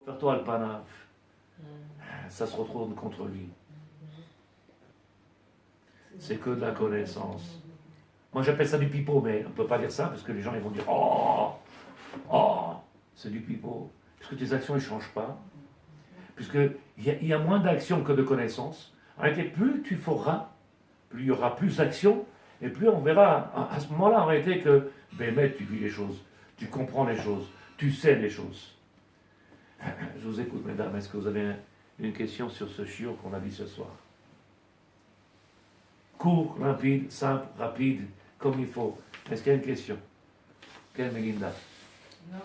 Vers toi, le panav, ça se retourne contre lui. C'est que de la connaissance. Moi, j'appelle ça du pipeau, mais on ne peut pas dire ça parce que les gens ils vont dire oh, c'est du pipeau. Puisque tes actions ne changent pas. Puisqu'il y a moins d'actions que de connaissances. En réalité, plus tu feras, plus il y aura plus d'actions, et plus on verra à ce moment-là, en réalité, que tu vis les choses, tu comprends les choses, tu sais les choses. Je vous écoute, mesdames. Est-ce que vous avez une question sur ce shiur qu'on a dit ce soir? Court, limpide, simple, rapide, comme il faut. Est-ce qu'il y a une question? Quelle Melinda? Non,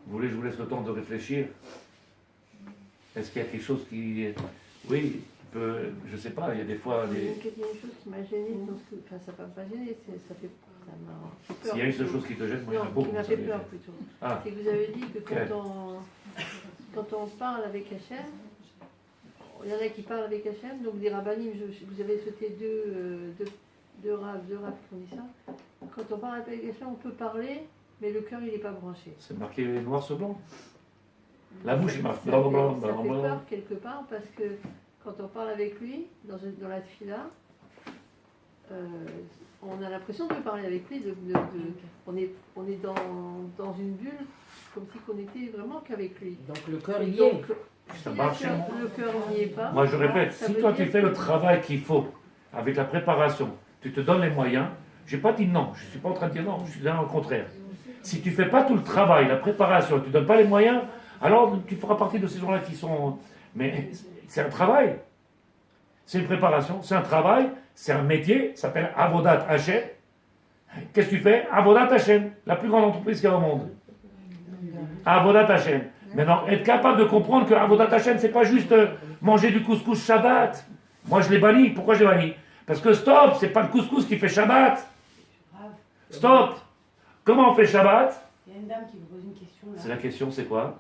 Vous voulez que je vous laisse le temps de réfléchir? Est-ce qu'il y a quelque chose qui... Oui, je ne sais pas, il y a des fois... Il y a une chose qui m'a gênée, enfin ça ne m'a pas gênée, ça m'a fait peur. S'il y a une seule chose qui te gêne, moi il y en a beaucoup. Qui m'a fait peur plutôt. Ah. C'est que vous avez dit que quand on parle avec Hachem, il y en a qui parlent avec Hachem, donc des rabbinim, vous avez sauté deux raves qui ont dit ça. Quand on parle avec Hachem, on peut parler, mais le cœur il n'est pas branché. C'est marqué noir sur blanc. La bouche est marquée Ça blanc, blanc, fait blanc, blanc. peur quelque part parce que quand on parle avec lui, dans la tfila, on a l'impression de parler avec lui, on est dans une bulle, comme si on était vraiment qu'avec lui. donc le cœur y est. Ça Si marche. le cœur n'y est pas. Moi je répète, ça si veut toi dire tu fais que- le travail qu'il faut, avec la préparation, tu te donnes les moyens, je n'ai pas dit non, je ne suis pas en train de dire non, je suis dans le contraire. Si tu ne fais pas tout le travail, la préparation, tu ne donnes pas les moyens, alors tu feras partie de ces gens-là qui sont... Mais c'est un travail. C'est une préparation, c'est un travail, c'est un métier, ça s'appelle Avodat Hashem. Qu'est-ce que tu fais? Avodat Hashem, la plus grande entreprise qu'il y a au monde. Avodat Hashem. Maintenant, être capable de comprendre que Avodat Hashem, c'est pas juste manger du couscous Shabbat. Moi, je l'ai banni. Pourquoi je l'ai banni? Parce que stop, c'est pas le couscous qui fait Shabbat. Stop. Comment on fait Shabbat? Il y a une dame qui vous pose une question là. C'est la question, c'est quoi?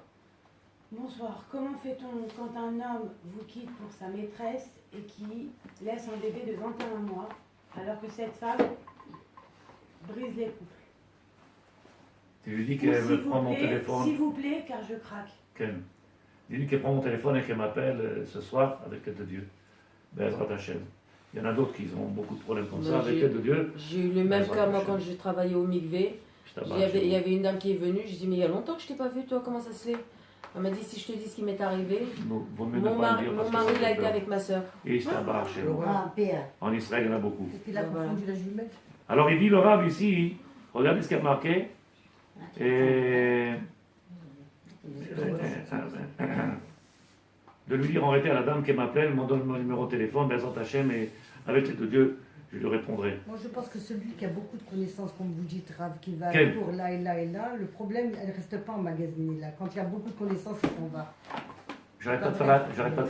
Bonsoir, comment fait-on quand un homme vous quitte pour sa maîtresse et qui laisse un bébé de 21 mois alors que cette femme brise les couples? Tu lui dis Ou qu'elle s'il me vous prend mon plaît, téléphone. S'il vous plaît, car je craque. Dis-lui qu'elle prend mon téléphone et qu'elle m'appelle ce soir avec l'aide de Dieu. Bezrat Hashem. Il y en a d'autres qui ont beaucoup de problèmes comme ça Moi, avec l'aide de Dieu. J'ai eu le même Bezrat cas, moi, Hashem. quand j'ai travaillé au Mikvé. Il y avait une dame qui est venue, je dis mais il y a longtemps que je t'ai pas vu, toi, comment ça se fait? Elle m'a dit si je te dis ce qui m'est arrivé. Vaut mieux ne Mon pas le mari, dire mon parce que mari ça il a fait été peur. avec ma soeur. Et Ishtabar chez nous. En Israël, il y en a beaucoup. Il a confondu la jumelle. Alors il dit le Rav ici, regardez ce qu'il y a marqué. Et de lui dire en réalité à la dame qui m'appelle, elle m'en donne mon numéro de téléphone, Bezrat Hashem, et avec l'aide de Dieu, je lui répondrai. Moi, je pense que celui qui a beaucoup de connaissances, comme vous dites, Rav, qui va Quel? pour là et là et là, le problème, elle ne reste pas emmagasinée là. Quand il y a beaucoup de connaissances, il s'en va. J'arrête pas de faire la guerre. J'arrête pas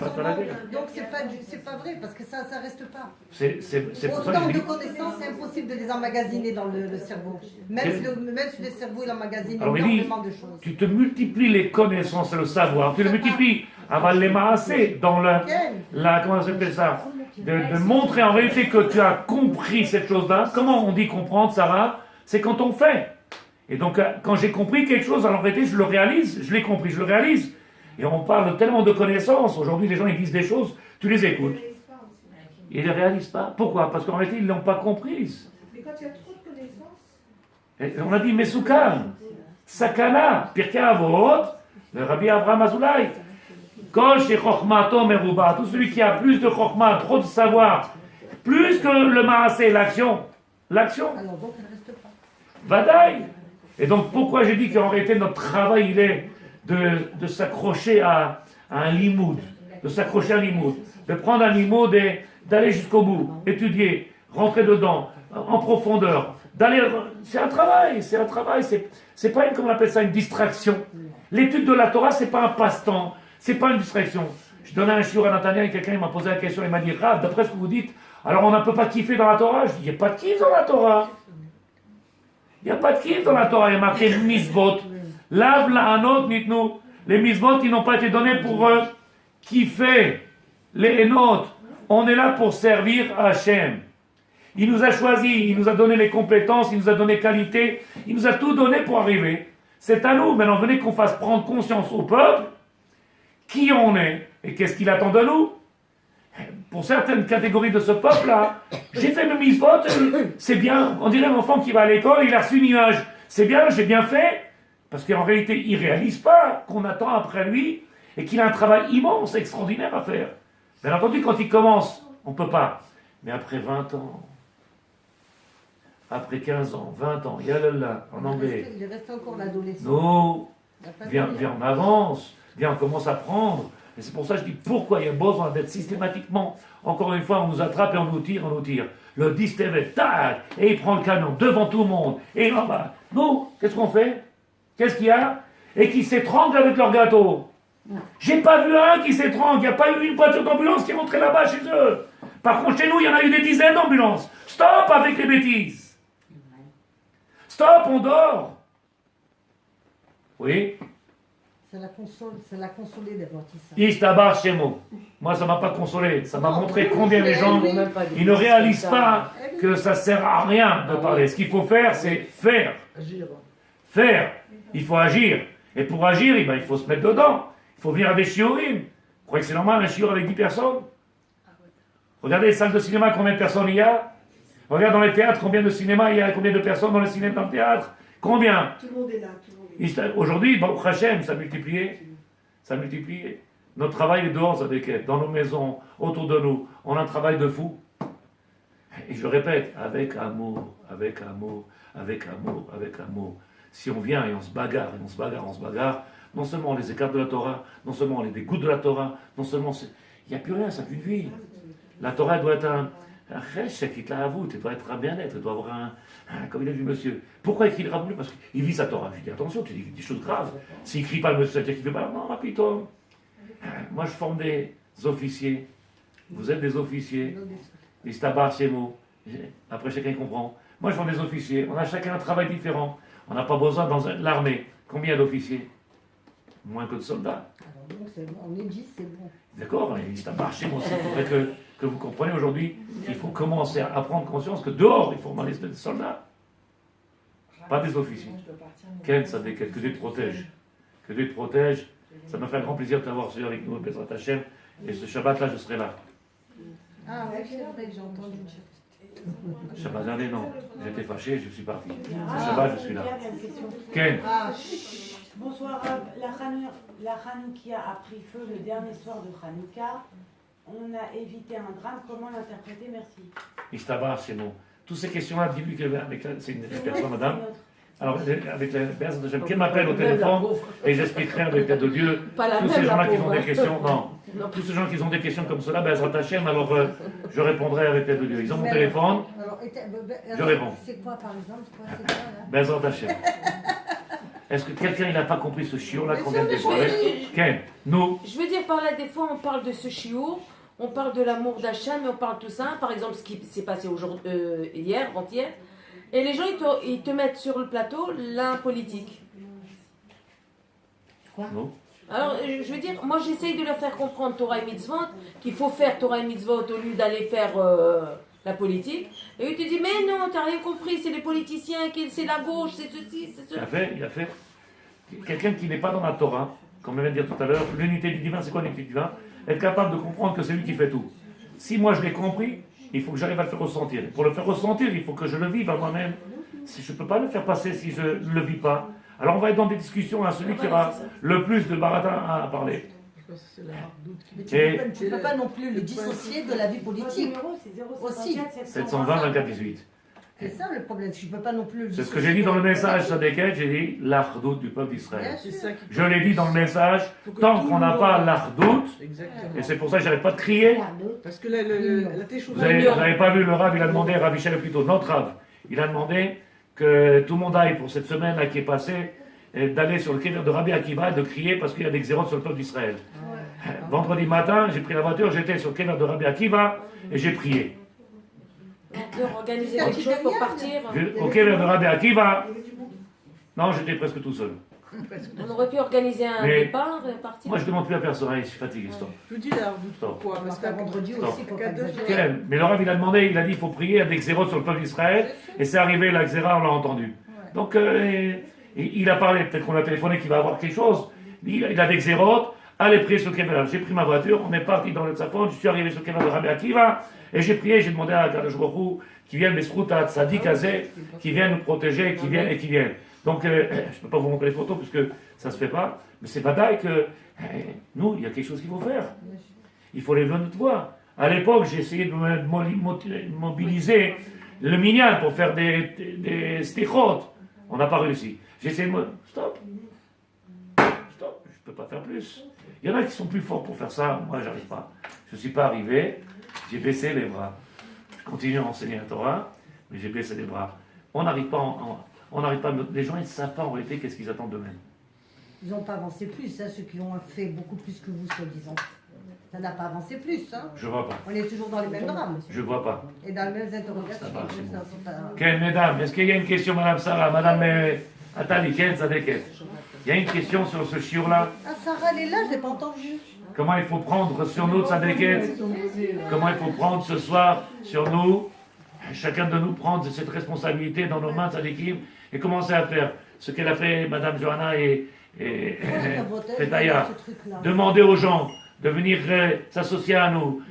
de faire la guerre. Donc, c'est pas vrai, parce que ça ne reste pas. C'est pour ça que Autant je de dis. connaissances, c'est impossible de les emmagasiner dans le cerveau. Même si le cerveau, il emmagasine Alors, il dit, énormément de choses. tu te multiplies les connaissances et le savoir, tu le multiplies avant les maasser dans comment on s'appelle ça, de montrer en réalité que tu as compris cette chose-là. Comment on dit comprendre, Sarah? C'est quand on fait. Et donc, quand j'ai compris quelque chose, alors en réalité, je le réalise, je l'ai compris, je le réalise. Et on parle tellement de connaissances. Aujourd'hui, les gens, ils disent des choses, tu les écoutes. Ils ne les réalisent pas. Pourquoi? Parce qu'en réalité, ils ne l'ont pas comprises. Mais quand il y a trop de connaissances, Et on a dit Mesoukan, Sakana, Pirkei Avot, le Rabbi Avraham Azoulay. Kol Shechokmato Meruba, tout celui qui a plus de Chokma, trop de savoir, plus que le Maasé, l'action. L'action, Alors, donc, elle ne reste pas. Vadaï. Et donc, pourquoi j'ai dit qu'en réalité, notre travail, il est de s'accrocher à un limoud, de s'accrocher à un limoud, de prendre un limoud et d'aller jusqu'au bout, étudier, rentrer dedans, en profondeur, d'aller... C'est un travail, c'est pas comment on appelle ça, une distraction. L'étude de la Torah, c'est pas un passe-temps, c'est pas une distraction. Je donnais un shiur à Nathaniel et quelqu'un il m'a posé la question, il m'a dit, Rav, d'après ce que vous dites, alors on ne peut pas kiffer dans la Torah? Je dis, il n'y a pas de kiff dans la Torah. Il n'y a pas de kiff dans la Torah, il y a marqué misvot. Lave la anot nitnu. Les misvot, ils n'ont pas été donnés pour kiffer. Les enot. On est là pour servir Hachem. Il nous a choisis, il nous a donné les compétences, il nous a donné qualité, il nous a tout donné pour arriver. C'est à nous. Maintenant, venez qu'on fasse prendre conscience au peuple qui on est et qu'est-ce qu'il attend de nous. Pour certaines catégories de ce peuple-là, j'ai fait mes mitzvot, c'est bien. On dirait un enfant qui va à l'école, il a reçu une image. C'est bien, j'ai bien fait. Parce qu'en réalité, il ne réalise pas qu'on attend après lui et qu'il a un travail immense, extraordinaire à faire. Bien entendu, quand il commence, on ne peut pas. Mais après 20 ans, après 15 ans, 20 ans, yalala, en anglais. Il est resté encore l'adolescent. Non, Il a pas viens, fini, viens, on avance, viens, on commence à prendre. Et c'est pour ça que je dis pourquoi il y a besoin d'être systématiquement, encore une fois, on nous attrape et on nous tire, on nous tire. Le 10 TV, tac, et il prend le canon devant tout le monde. Et là, bah, nous, qu'est-ce qu'on fait? Qu'est-ce qu'il y a? Et qui s'étranglent avec leur gâteau. J'ai pas vu un qui s'étrangle, il n'y a pas eu une voiture d'ambulance qui est rentrée là-bas chez eux. Par contre, chez nous, il y en a eu des dizaines d'ambulances. Stop avec les bêtises. Stop, on dort. Oui? C'est la consolée d'avoir dit ça. Istabar chez moi. Moi, ça m'a pas consolé. Ça m'a montré combien les gens, ils ne réalisent pas que ça sert à rien de parler. Ce qu'il faut faire, c'est faire. Faire. Il faut agir. Et pour agir, eh ben, il faut se mettre dedans. Il faut venir à des shiurim. Vous croyez que c'est normal un shiur avec 10 personnes? Regardez les salles de cinéma, combien de personnes il y a? Regarde dans les théâtres, combien de cinéma il y a, combien de personnes dans le cinéma, dans le théâtre? Combien? Tout le monde est là, tout le monde est là. Aujourd'hui, Baruch Hashem, ça a multiplié. Ça a multiplié. Notre travail est dehors, dans nos maisons, autour de nous. On a un travail de fou. Et je répète, avec amour, avec amour, avec amour, avec amour. Si on vient et on se bagarre, et on se bagarre, on se bagarre, non seulement on les écarte de la Torah, non seulement on les dégoûte de la Torah, non seulement il n'y a plus rien, ça n'a plus de vie. La Torah doit être un chèque qui te la avoue, elle doit être un bien-être, elle doit avoir comme il a dit le monsieur. Pourquoi écrit le rabbin? Parce qu'il vit sa Torah. Je dis attention, tu dis des choses graves. S'il ne crie pas le monsieur, ça veut dire qu'il ne fait pas. Non, rapidement. Moi je forme des officiers. Vous êtes des officiers. Les stabards chez moi. Après chacun comprend. Moi je forme des officiers. On a chacun un travail différent. On n'a pas besoin dans l'armée. Combien d'officiers? Moins que de soldats. Alors donc, c'est bon. On est 10, c'est bon. D'accord, c'est un marché, moi aussi. Il faudrait que vous compreniez aujourd'hui qu'il faut commencer à prendre conscience que dehors, il faut vraiment des soldats. Pas des officiers. Ken, ça que Dieu te protège. Que Dieu te protège. Ça m'a fait un grand plaisir de t'avoir reçu avec nous, Bezrat Hashem. Et ce Shabbat-là, je serai là. Ah, ouais, c'est vrai que j'ai entendu. Shabbat dernier, non. J'étais fâché, je suis parti. Ce Ah, Shabbat, je suis là. Pierre, il y a une question. Ken, Ah, Bonsoir, Rav. La Hanoukia a pris feu le dernier soir de Hanouka. On a évité un drame. Comment l'interpréter? Merci. Ishtabar, c'est bon. Toutes ces questions-là, dis-lui c'est une personne, madame. Alors, avec la personne de J'aime, qu'elle m'appelle au téléphone et j'expliquerai avec l'aide de Dieu. Pas la Tous même, ces gens-là la qui ont pauvre. des questions, non. Non. Tous ces gens qui ont des questions comme cela, Bezrat Hashem, alors je répondrai avec l'aide de Dieu. Ils ont mon téléphone, alors, je réponds. c'est quoi par exemple? C'est quoi là? Bezrat Hashem. Est-ce que quelqu'un n'a pas compris ce chiot-là qu'on vient de dévoiler? Ken, nous, Je veux dire, par là, des fois, on parle de ce chiour, on parle de l'amour d'Hachem, mais on parle de tout ça. Par exemple, ce qui s'est passé aujourd'hui, hier, avant-hier. Et les gens, ils te mettent sur le plateau la politique. nous. Alors, je veux dire, moi, j'essaye de leur faire comprendre Torah et Mitzvot, qu'il faut faire Torah et Mitzvot au lieu d'aller faire la politique. Et eux te disent, mais non, t'as rien compris, c'est les politiciens, c'est la gauche, c'est ceci, c'est cela. Il a fait. Quelqu'un qui n'est pas dans la Torah, comme on vient de dire tout à l'heure, l'unité du divin, c'est quoi l'unité du divin? Être capable de comprendre que c'est lui qui fait tout. Si moi je l'ai compris, il faut que j'arrive à le faire ressentir. Et pour le faire ressentir, il faut que je le vive à moi-même. Si je ne peux pas le faire passer si je ne le vis pas. Alors on va être dans des discussions à celui qui aura le plus de baratin à parler. Mais tu ne peux pas non plus le dissocier de la vie Votre politique. numéro, c'est Aussi. 054 720 24 18. C'est ça le problème. Tu ne peux pas non plus le C'est ce que j'ai dit dans le message Sadeket, j'ai dit l'ardout du peuple d'Israël. Bien sûr. Je l'ai dit dans le message, tant qu'on n'a pas l'ardout, Exactement. et c'est pour ça que j'arrête pas de crier. Parce que la téchouva. Vous n'avez pas vu le Rav, il a demandé, Rav Michel plutôt, notre Rav, il a demandé que tout le monde aille pour cette semaine là qui est passée, d'aller sur le kéver de Rabbi Akiva et de crier parce qu'il y a des xérotes sur le peuple d'Israël. Vendredi matin, j'ai pris la voiture, j'étais sur le kéver de Rabbi Akiva et j'ai prié. Leur organiser quelque chose pour partir. Au kéver de Rabbi Akiva, non, j'étais presque tout seul. On aurait pu organiser un Mais- départ et partir. Moi, je ne demande plus à personne, allez, je suis fatigué, stop. Je vous dis là, Stop. pourquoi? Parce Parce qu'à qu'à vendredi Stop. aussi, il ne faut pas exagérer. Quel? Mais le Rav, il a demandé, il a dit, il faut prier à des xérotes sur le peuple d'Israël, et c'est arrivé, la xéra, on l'a entendu. Donc, il a parlé, peut-être qu'on a téléphoné qu'il va avoir quelque chose. Il a des xérotes, allez prier sur Kever. J'ai pris ma voiture, on est parti dans le Tzafon, je suis arrivé sur Kever de Rabbi Akiva, et j'ai prié, j'ai demandé à Kadosh Baruch Hu qui vienne, Besrout à Tzadik Azeh, qui vienne nous protéger, qui vienne. Donc, je ne peux pas vous montrer les photos, parce que ça ne se fait pas, mais c'est badaï que, nous, il y a quelque chose qu'il faut faire. Il faut lever notre voix. À l'époque, j'ai essayé de mobiliser le minyan pour faire des stichot. On n'a pas réussi. J'ai essayé de Stop, je ne peux pas faire plus. Il y en a qui sont plus forts pour faire ça, moi j'arrive pas. Je ne suis pas arrivé, j'ai baissé les bras. Je continue à enseigner la Torah, mais j'ai baissé les bras. On n'arrive pas, les gens ils ne savent pas en réalité qu'est-ce qu'ils attendent d'eux-mêmes. Ils n'ont pas avancé plus, hein, ceux qui ont fait beaucoup plus que vous, soi-disant. Ça n'a pas avancé plus. Hein. Je vois pas. On est toujours dans les mêmes drames. Je vois pas. Et dans les mêmes interrogations. Ça va, c'est bon. Ça, c'est pas- Quelle mesdames, est-ce qu'il y a une question, Madame Sarah, Madame Atali, Ken Zadeket? Il y a une question sur ce shiur-là. Ah, Sarah, elle est là, je ne l'ai pas entendue. Comment il faut prendre sur nous Tzadeket? Comment il faut prendre ce soir sur nous, chacun de nous prendre cette responsabilité dans nos mains Tzadekim et commencer à faire ce qu'elle a fait Madame Johanna et Fetaya. Demander aux gens de venir s'associer à nous,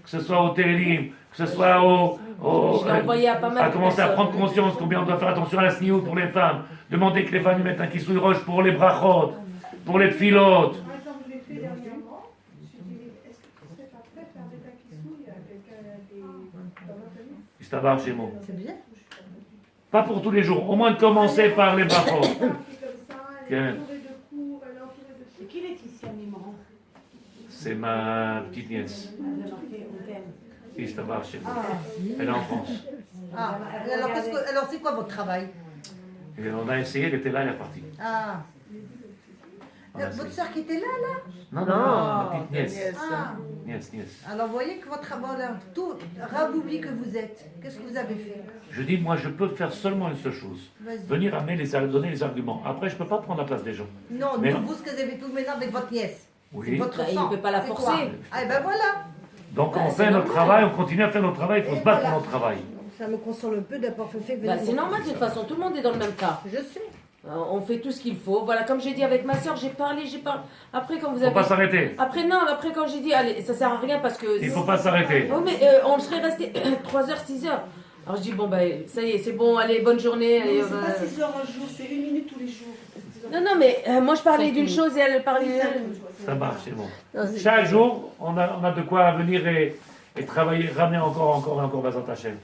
que ce soit au Télim, que ce soit Je l'ai envoyé à pas mal à de commencer à personnes. prendre conscience combien on doit faire attention à la sniout pour les femmes. Demander que les femmes y mettent un kissouille roche pour les brachot, pour les tfilotes. Par exemple, je l'ai fait dernièrement. Je dis, est-ce que tu serais pas prêt à faire des taquissouilles avec dans ma famille? Istabar chez moi. C'est bien. Pas pour tous les jours, au moins de commencer par les brachot. Elle est comme ça, elle est Quel? entourée de cou, elle est entourée de C'est qui Laetitia Mimran? C'est ma petite nièce. Elle a marqué on t'aime. Istabar chez moi. Ah, Elle est en France. ah. Alors, c'est quoi votre travail? Et on a essayé, elle était là, elle est partie. Ah. On a Votre essayé. soeur qui était là, là? Non, ma petite nièce. Ah. Nièce. Alors, vous voyez que votre tout raboubli que vous êtes, qu'est-ce que vous avez fait? Je dis, moi, je peux faire seulement une seule chose. Vas-y. Venir donner les arguments. Après, je ne peux pas prendre la place des gens. Non, Mais donc non. vous, ce que vous avez tout maintenant avec votre nièce. C'est Oui. votre Bah, il sang. ne peut pas la C'est forcer. quoi? Ah, et ben voilà. Donc, Bah, on c'est fait notre normal. travail, on continue à faire notre travail, il faut Et se battre voilà. pour notre travail. Ça me console un peu d'avoir fait venir. Bah, c'est normal, de toute façon, tout le monde est dans le même cas. Je sais. On fait tout ce qu'il faut. Voilà, comme j'ai dit avec ma soeur, j'ai parlé. Après, quand vous Il ne faut avez. pas s'arrêter. Après, non, après, quand j'ai dit, allez, ça sert à rien parce que. Il ne faut pas s'arrêter. Oh, mais on serait resté 3 heures, 6 heures. Alors je dis, bon, ben, ça y est, c'est bon, allez, bonne journée. Allez, C'est pas 6 heures un jour, c'est 1 minute tous les jours. Non, mais moi je parlais d'une chose et elle parlait. Ça marche, c'est bon. Chaque jour, on a de quoi venir et travailler, ramener encore, Bazat Hashem.